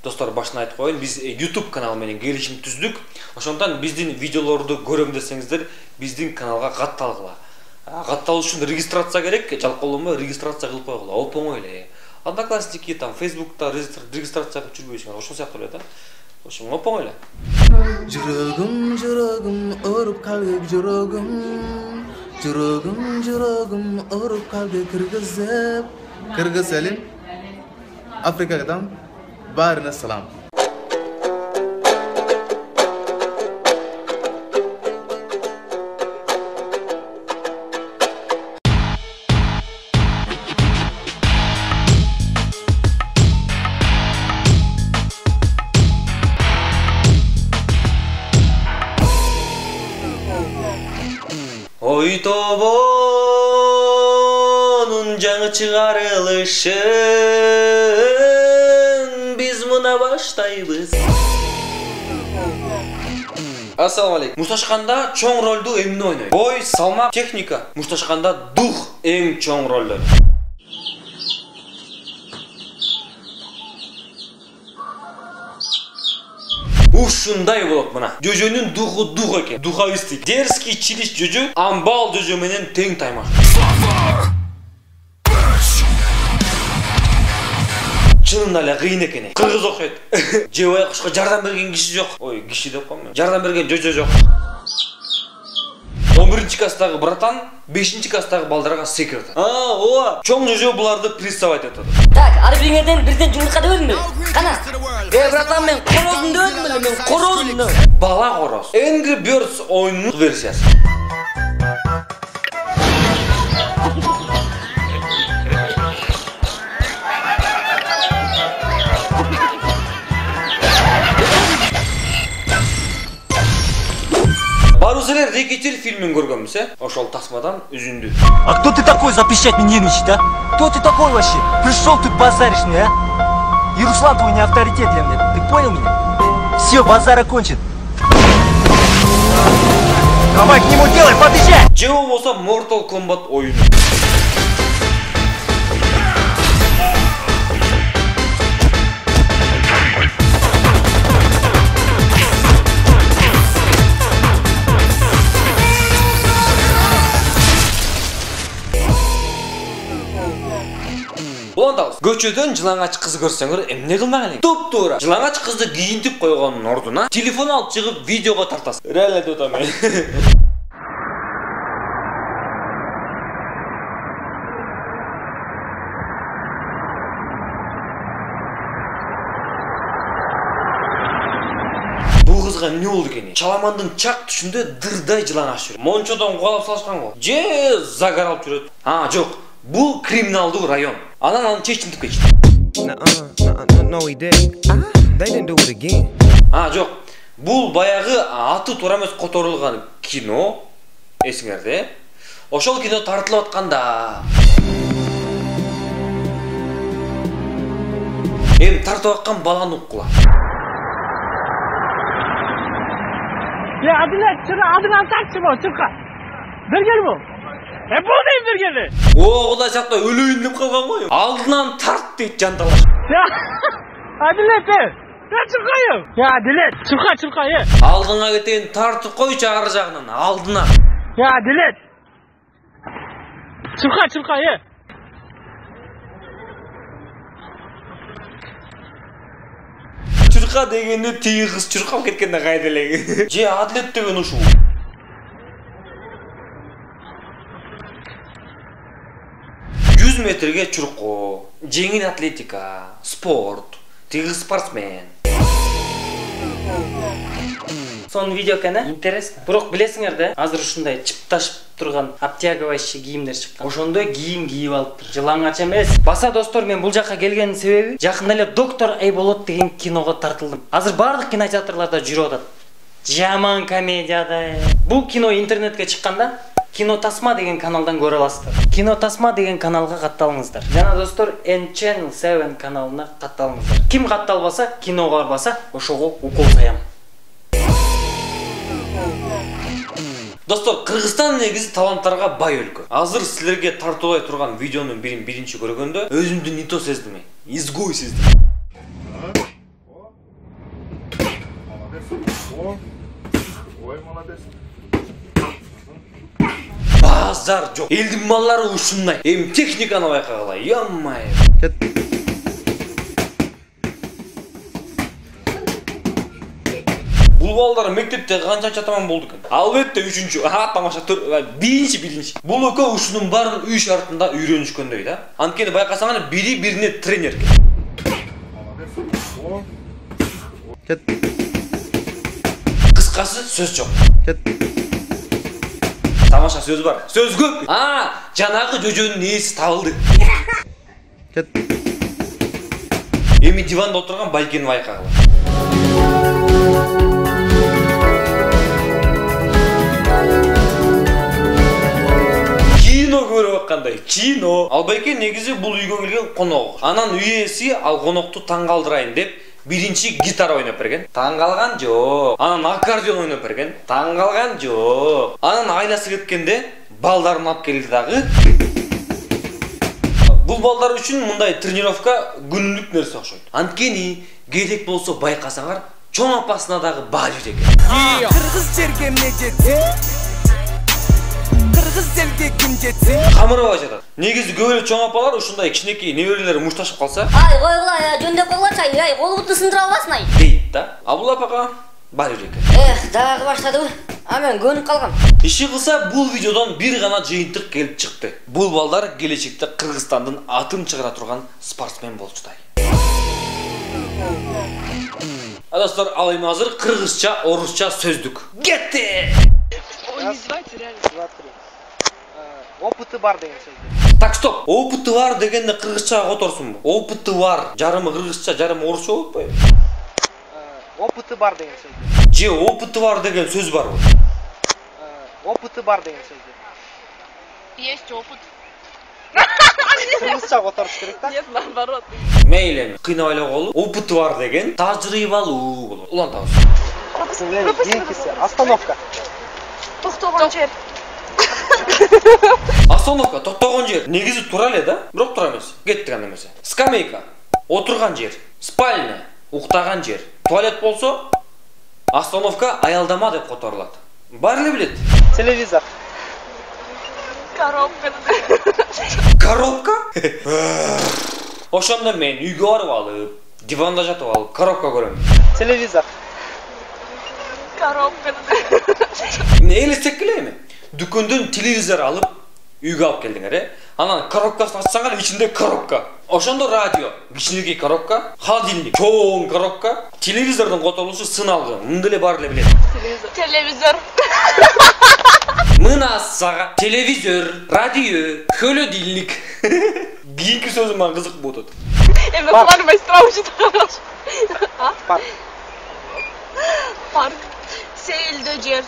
Speaker 13: Достор, башына айтып коеюн, биз YouTube канал менен келишим түздүк. Ошондон биздин видеолорду көрөм десеңиздер, биздин каналга катталгыла. Катталуу үчүн регистрация керек, жалкоолонбой регистрация кылып койгула, оп-оңой эле. Одноклассники, там Facebook'ta регистрация кылып жүрбөйсүңөр, ошол сыяктуу эле да. Ошо оп-оңой эле.
Speaker 6: Жүрөгүм, жүрөгүм, ооруп калып жүрөгүм. Жүрөгүм, жүрөгүм, ооруп калды кыргызып. Кыргыз элим, Afrikadan barına salam.
Speaker 13: Oy tobonun жаңы чыгарылышын биз мына баштайбыз. Ассаламу алейкум. Мушташканда чоң ролду эмне ойнойт? Бой, салмак, техника. Мушташканда дух эң чоң ролдор. Ушундай болот мына. Жөжөнүн духу дух экен. Духовистик. Дерзкий чилиш жөжө амбал жөжө менен тең таймак. Чынында эле кыйын экен. Кыргыз окшойт. Жебай кушка жардам берген киши жок. Ой, киши деп коем мен. Жардам берген жөжө жок. 11-класстагы братан 5-класстагы балдарга секрет. Ооба. Чоң жөжө буларды прессовать этет.
Speaker 11: Так, ар бириңерден бирден жумурка дебедимби? Кана? Братан, мен корозун дебедим беле, мен корозун.
Speaker 13: Бала короз. Angry Birds оюнунун версиясы. Барусылер рекетир фильмин көргөнбүз, ошол тасмадан үзүндү.
Speaker 7: А кто ты такой запрещать мне нервничать, а? Кто ты такой вообще? Пришел тут базаришь мне, а? И Руслан твой не авторитет для меня, ты понял меня? Все, базар окончен. Давай к нему делай, подъезжай!
Speaker 13: Же болсо Mortal Kombat оюну. Көчөдөн жылаңач кыз көрсөңөр эмне кылмак элең? Туп-туура. Жылаңач кызды кийинтип койгондун ордуна телефон алып чыгып видеого тартасың. Реально деп атам мен. Бул кызга эмне болду экен? Чаламандын чак түшүндө дырдай жылаңач жүр. Мончодон куалап салышкан го. Же загаралып жүрөт. Жок. Бул криминалдуу район. Анан аны чечинтип кетти.
Speaker 8: No, he didn't. They didn't do it again.
Speaker 13: Жок. Бул баягы аты туура эмес которулган кино. Эсиңерде? Ошол кино тартылып атканда. Тартып аткан баланы уккула.
Speaker 14: Ya Adile, şunu adına taksın o, çıkka. Bergel bu. Buradayım bergeli.
Speaker 13: Құдай сақта өлейін деп қалған ғой. Алдынан тарт дейді жанталаш.
Speaker 14: Ya Adile sen. Ya çıkayım. Ya Adile, çıkka ye.
Speaker 13: Алдыңа кетейін тартып қойшы ар жағынан, алдына.
Speaker 14: Ya Adile. Çıkka ye.
Speaker 13: Чурқа дегенде тегі қыз чурқап кеткенде қайдалең. Же атлет деген ушу. Метрге чурқо, жеңіл атлетика, спорт, тегі спортсмен.
Speaker 11: Сон видео кәні? Интересно. Бұрық білесіңер де, азыр ушундай чыпташып тұрған обтягивающий кийимдер шыққан. Ошондой кийим кийип алыптыр. Жылаңач эмес. Баса достор, мен бұл жаққа келгеннин себеби жакында эле Доктор Эйболот деген киного тартылдым. Азыр бардык кинотеатрларда жүрүп атат. Жаман комедияда. Бұл кино интернетке чыкканда Кино Тасма деген каналдан көрө аласыздар. Кино Тасма деген каналга катталыңыздар. Жана достор, N-Channel 7 каналына катталыңыздар. Ким катталбаса, киного барбаса, ошого укол саям.
Speaker 13: Достор, Кыргызстан негизи таланттарга бай өлкө. Азыр силерге тартуулай турган видеонун биринчи көргөндө өзүмдү нито сездим. Изгой сездим.
Speaker 2: Ой, молодец.
Speaker 15: Базар жоқ. Елдің маллары ушундай. Эми техниканы байкагыла. Ямай. Бул балдар мектепте канча чатаман болду экен. Албетте 3-чү, тамаша 1-чи. Бул экөө ушунун баарын үй шартында үйрөнүшкөндөй да. Анткени байкасаңар бири-бирине тренер. Кыскасы сөз жок. Тамаша сөз бар. Сөз көп. Жанагы жөжөнүн ээси табылды. Эми диванда отурган Байкени байкагыла. Кино көрүп аткандай. Кино. Ал Байкен негизи бул үйгө келген конок. Анан үй ээси ал конокту таң калтырайын деп биринчи гитара ойноп берген. Таң калган жок. Анан аккордеон ойноп берген. Таң калган жок. Анан айласы кеткенде балдарын алып келди дагы. Бул балдар үчүн мындай тренировка күнүлүк нерсе окшойт. Анткени керек болсо байкасаңар, чоң апасына дагы баа жейт экен.
Speaker 4: Кыргыз жерге эмне жетсин? Кыргыз жерге ким жетсин?
Speaker 15: Камырбай жатат. Негизи көп эле чоң апалар ушундай кичинекей неберелери мушташып калса,
Speaker 9: ай койгула, жөндөп койгулачы, ай колубузду сындыра албасын ай.
Speaker 15: дейт да. Абул апага баа жейт экен.
Speaker 9: Дагы баштадыбы? Мен көнүп калгам.
Speaker 15: Иши кылса бул видеодон бир гана жыйынтык келип чыкты. Бул балдар келечекте Кыргызстандын атын чыгара турган спортсмен болчудай. Достор, ал эми азыр кыргызча, орусча сөздүк. Кетти!
Speaker 10: Ой, не звайте, реально. 2, 3. Опыты бар деген сөздүк.
Speaker 15: Так, стоп. Опыты бар дегенде кыргызчага которсунбу? Опыты бар. Жарымы кыргызча, жарымы орусча болуп атпайбы?
Speaker 10: Опыты бар деген сөздүк.
Speaker 15: Же опыты бар деген сөз барбы?
Speaker 10: Опыты бар деген сөздүк.
Speaker 22: Есть опыт.
Speaker 10: Кыргызча которуш керек да?
Speaker 22: Нет, наоборот.
Speaker 15: Мейлі, кыйнап эле колу. Опыты бар деген тажрыйбалуу болот. Улантабыз.
Speaker 10: Кийинкиси остановка.
Speaker 22: Токтогон жер.
Speaker 15: Остановка, токтогон жер. Негизи тура эле да? Бирок тура эмес. Кеттик анда эмесе. Скамейка, отурган жер. Спальня, уктаган жер. Туалет болсо, остановка аялдама деп которулат. Баары эле билет.
Speaker 10: Телевизор.
Speaker 22: Коробка.
Speaker 15: Коробка? Ошондо мен үйгө барып алып, диванда жатып алып, коробка көрөм.
Speaker 10: Телевизор.
Speaker 22: Коробка.
Speaker 15: Эмне элестек элеми? Дүкөндөн телевизор алып, үйгө алып келдиңер, Анан коробкасын ачсаңар, ичинде коробка. Ошондо радио, кичинекей коробка, холодильник, чоң коробка, телевизордун которулушу сыналгы. Мындай эле бар эле билет.
Speaker 22: Телевизор.
Speaker 15: Мына сага телевизор, радио, холодильник. Кийинки сөзүм мага кызык болуп атат.
Speaker 22: Эми кылар байстырабыз.
Speaker 10: Парк.
Speaker 22: Парк. Сейилдөө жер.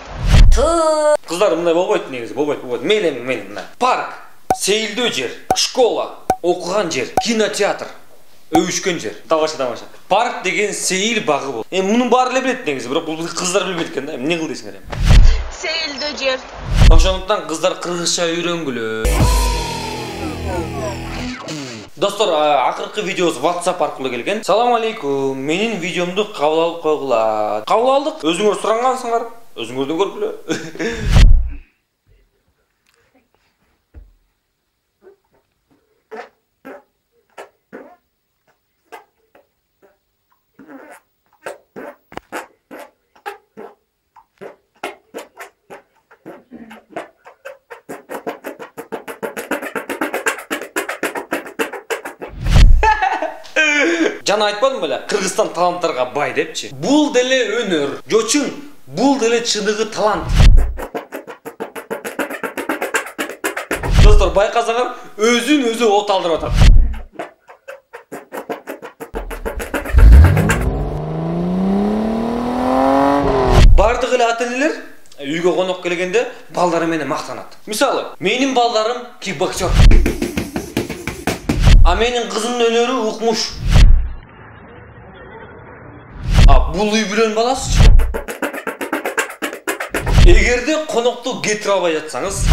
Speaker 15: Кыздар мындай болбойт негизи, болбойт. Мейли мындай. Парк, сейилдөө жер, школа, окуган жер, кинотеатр, өбүшкөн жер. Тамаша. Парк деген сейил багы болот. Мунун баары эле билет негизи, бирок бул кыздар билбейт экен да. Эмне кыл дейсиңер эми?
Speaker 22: Сейилдөө жер.
Speaker 15: Ошондуктан кыздар кыргызча үйрөнгүлө. Достор, акыркы видеобуз WhatsApp аркылуу келген. Салам алейкум. Менин видеомду кабыл алып койгула. Кабыл алдык. Өзүңөр сурангансыңар. Өзүңөрдөн көргүлө. Жана айтпадым беле, Кыргызстан таланттарга бай депчи. Бул деле өнөр, жочун, бул деле чыныгы талант. Достор, байкасаңар, өзүн өзү от алдырып атат. Бардык эле ата-энелер үйгө конок келгенде балдары менен мактанат. Мисалы, менин балдарым кикбоксер. А менин кызымдын өнөрү укмуш. Бул үй бүлөнүн баласы. Эгерде конокту кетире албай жатсаңыз,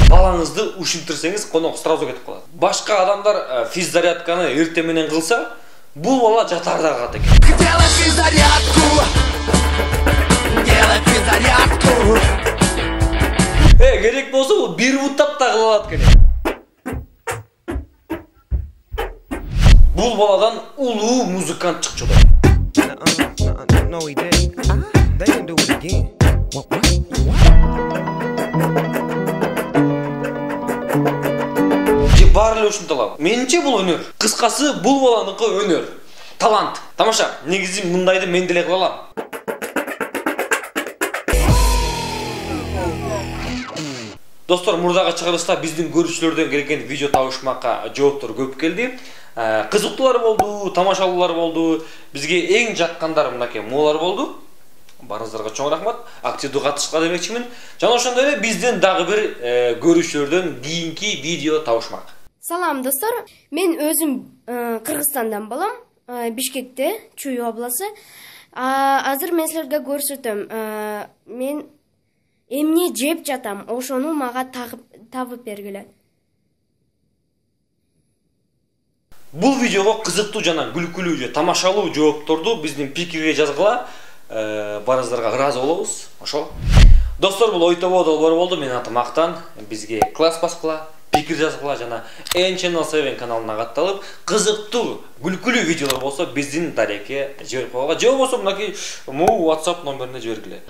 Speaker 15: балаңызды ушинтирсеңиз, конок сразу кетип калат. Башка адамдар физзарядканы эртең менен кылса, бул бала жатарда калат экен.
Speaker 4: Делайте зарядку.
Speaker 11: Керек болса бұл бір бұттап та қыла алады екен. Бұл баладан улуу музыкант шықты.
Speaker 8: No, he didn't. They didn't do it again. What?
Speaker 11: Барлығы үшін талап. Меніңше бұл өнер. Қысқасы бұл баланыкі өнер. Талант. Тамаша, негізі мұндайды мен деле қыла алам. Достар, мұрдағы шығарылышта біздің көрушілерден келген видео тауышмаққа жауаптар көп келді. Қызықтылар болды, тамашалылар болды. Бізге ең жаққандар мұндаке молар болды. Барыңыздарға чоң рахмат. Активді қатысқа демекшімін. Жана ошондой эле бизден дагы бир көрүүчүлөрдөн кийинки видео табышмак.
Speaker 12: Салам достор. Мен өзүм Кыргызстандан балам. Бишкекте, Чүй обласы. Азыр мен силерге көрсөтөм. Мен эмне жеп жатам, ошону мага табып бергиле.
Speaker 11: Бул видеого кызыктуу жана күлкүлүү же тамашалуу жоопторду биздин пикирге жазгыла. Барыңыздарга ыраазы болобуз. Ошо. Достор, бул ойтобо долбоор болду. Мен атым Актан. Бизге класс баскыла, пикир жазгыла жана Channel 7 каналына катталып, кызыктуу, күлкүлүү видеолор болсо биздин дарекке жиберип койгула. Же болбосо мынакей WhatsApp номерине жибергиле.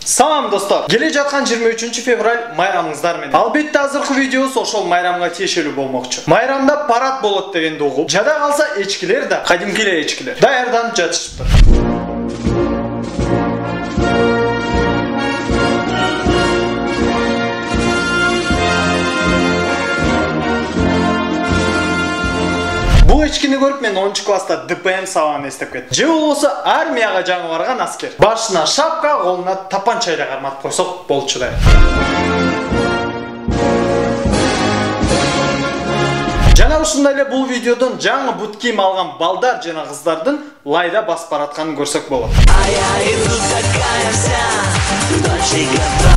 Speaker 5: Салам достор. Келе жаткан 23 февраль майрамыңыздар менен. Албетте азыркы видеобуз ошол майрамга тиешелүү болмокчу. Майрамда парад болот дегенди угуп, жада калса эчкилер да, кадимки эле эчкилер даярданып жатышыптыр. Бул эчкини көрүп мен 10-класста ДПМ сабагын эстеп кеттим. Же болбосо армияга жаңы барган аскер. Башына шапка, колуна тапанча эле карматып койсок болчу да. Жана ушундай эле бул видеодон жаңы бут кийим алган балдар жана кыздардын лайда басып баратканын көрсөк болот.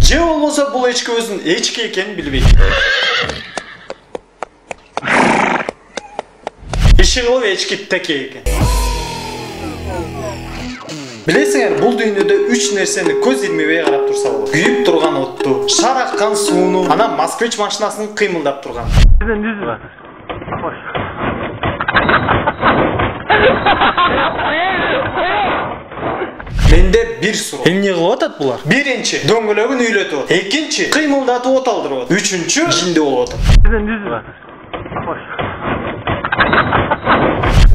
Speaker 5: Же болбосо бул эчки өзүнүн эчки экенин билбейт. Иши кылып эчки теке экен. Билесиңер, бул дүйнөдө 3 нерсени көз илмебей карап турса болот. Күйүп турган отту, шар аккан сууну, анан москвич машинасынын кыймылдап турган. Менде бир суроо. Эмне кылып атат булар? Биринчи, дөңгөлөгүн үйлөтүп атат. Экинчи, кыймылдатып от алдырып атат. Үчүнчү, жинде болуп атат.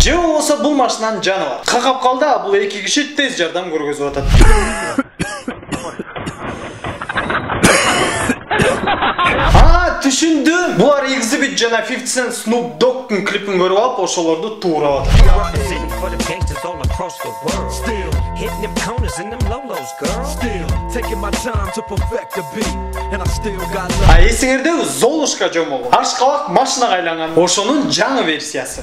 Speaker 5: Же болбосо бул машинанын жаны бар. Какап калды, бул эки киши тез жардам көргөзүп атат. Түшүндүм. Булар Exhibit жана 50 Cent Snoop Dogg'ун клипин көрүп алып, ошолорду туурап атат. Эсиңердеби Золушка жомогу? Аршкабак машинага айланган. Ошонун жаңы версиясы.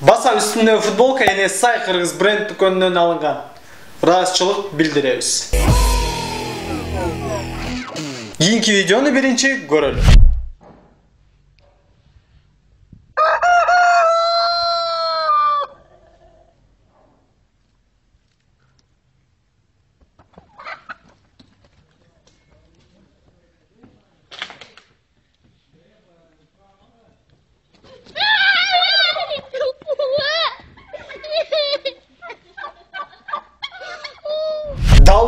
Speaker 5: Баса үстүндө футболка NSI Кыргыз бренд дүкөнүнөн алынган. Ыраазычылык билдиребиз. Кийинки видеону биринчи көрөлү.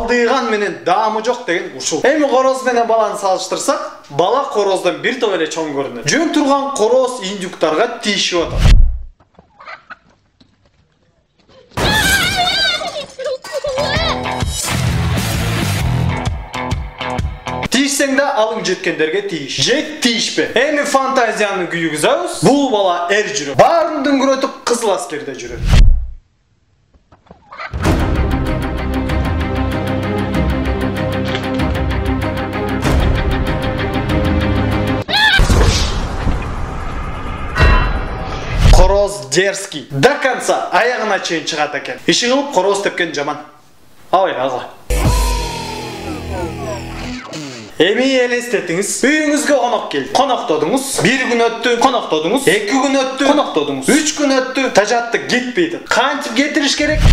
Speaker 5: алдыйган менен даамы жок деген ушул. Эми короз менен баланы салыштырсак, бала короздан бир топ эле чоң көрүнөт. Жөн турган короз индюктарга тийишип атат. Тийишсең да алың жеткендерге тийиш. Жек тийишпе. Эми фантазияны күйгүзөбүз. Бул бала эр жүрөт. Баарын дөңгөрөтүп кызыл аскерде жүрөт. Короз дерзкий. До конца аягына чейин чыгат экен. Иши кылып короз тепкен жаман. Абай агла. Эми элестетиңиз. Үйүңүзгө конок келди. Коноктодуңуз. 1 күн өттү, коноктодуңуз. 2 күн өттү, коноктодуңуз. 3 күн өттү, тажатты кетпейди. Кантип кетириш керек?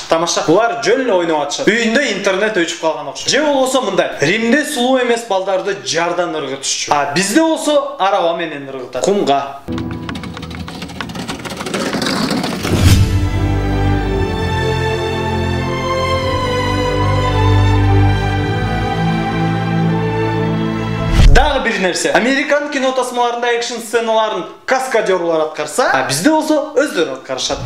Speaker 5: Тамаша. Булар жөн эле ойноп атышат. Үйүндө интернет өчүп калган окшойт. Же болсо мындай. Римде сулуу эмес балдарды жардан ыргытышчу. А бизде болсо араба менен ыргытат. Кумга. Дагы бир нерсе. Американ кино тасмаларында экшн сценаларын каскадерлар аткарса, а бизде болсо өздөрү аткарышат.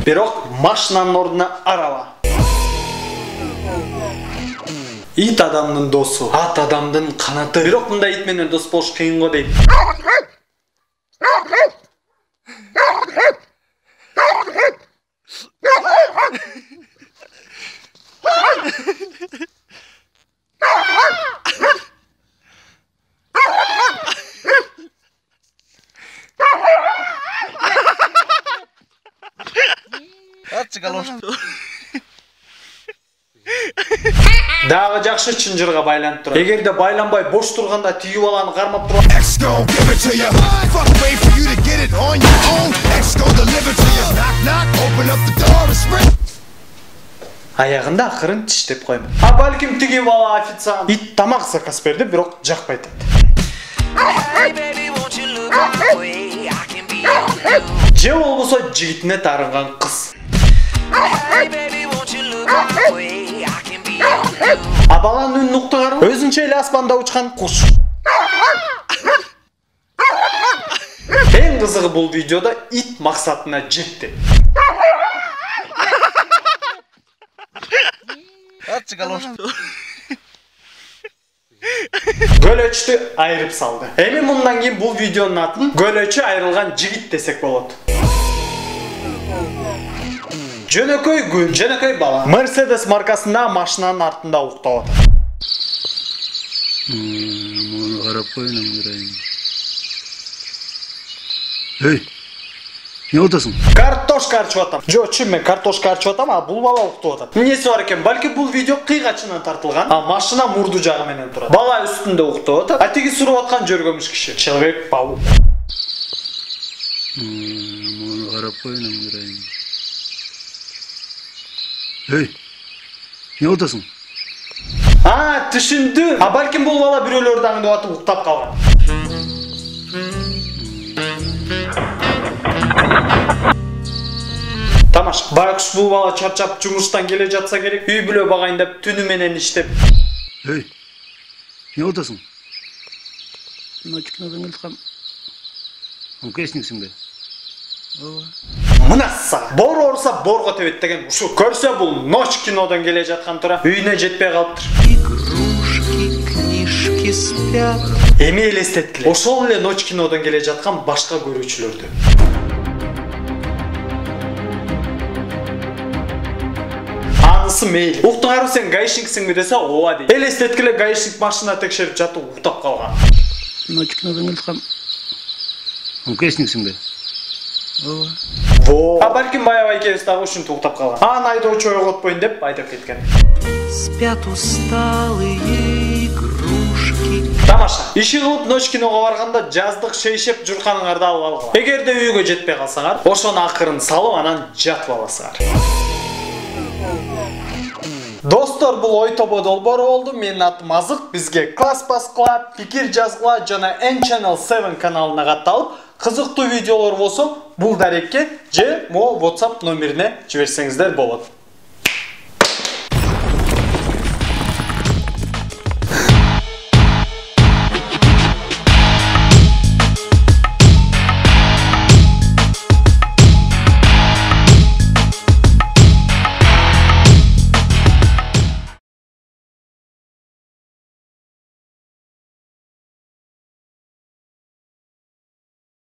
Speaker 5: Бирок машинанын ордуна араба. Ит адамдын досу, ат адамдын канаты. Бирок мындай ит менен дос болуш кыйын го дейт. Дагы жакшы чынжырга байланып турат. Эгерде байланбай бош турганда тиги баланы кармап турат. Аягында акырын тиштеп коймун. А балким тиги бала официант. Ит тамак заказ берди, бирок жакпайт. Же болбосо жигитине тарынган кыз. А баланын үнүн уктугарбы? Өзүнчө эле аспанда учкан куш. Эң кызыгы бул видеодо ит максатына жетти. Гөлөчтү айырып салды. Эми мындан кийин бул видеонун атын Гөлөчү айрылган жигит десек болот. Жөнөкөй күн, жөнөкөй бала. Mercedes маркасында машинанын артында уктап атат.
Speaker 16: Муну карап койнум кырайын. Эй, эмне атасың?
Speaker 5: Картошка арчып атам. Жо, мен картошка арчып атам, а бул бала уктап атат. Эмнеси бар экен? Балки бул видео кыйгачынан тартылган. А машина мурду жагы менен турат. Бала үстүндө уктап атат. А тиги суруп аткан жөргөмүш киши. Человек-паук.
Speaker 16: Муну карап койнум кырайын. Эй, эмне атасың?
Speaker 5: А, түшүндүм. А балким бул бала бирөөлөрдү аңдып атып уктап калган. Тамаш, байкуш бул бала чарчап жумуштан келе жатса керек, үй бүлө багайындап түнү менен иштеп.
Speaker 16: Эй, эмне атасың? Ночкадан келткам. Оңкесниксиң бе?
Speaker 5: Мынаса, бор орса борго тебет деген ушу. Көрсө бул ночь кинодон келе жаткан тура үйүнө жетпей калыптыр.
Speaker 4: Игрушки, книжки спят.
Speaker 5: Эми элестеткиле. Ошол эле ночь кинодон келе жаткан башка көрүүчүлөрдү. Анысы мейли. Уктуңарбы сен гаишниксиңби десе, ооба дейт. Элестеткиле гаишник машина текшерип жатып уктап калган.
Speaker 16: Ночь кинодон келткам. Оңкесниксиң бе?
Speaker 5: Во. А балким баягы экөөбүз дагы ушинтип уктап калган. Аны айдоочу ойготпойн деп айтып кеткен.
Speaker 4: Спят усталые игрушки.
Speaker 5: Тамаша. Иши кылып ночь киного барганда жаздык шейшеп журканыңарды алып алгыла. Эгерде үйгө жетпей калсаңар, ошону акырын салып анан жатып аласыңар. Достор, бұл ой тобы долбору болды. Менің атым Азық. Бізге класс басқыла, пикир жазғыла жана N-Channel 7 каналына қатталып, қызықты видеолар болса, бұл дәрекке же WhatsApp номеріне жіберсеңіздер болады.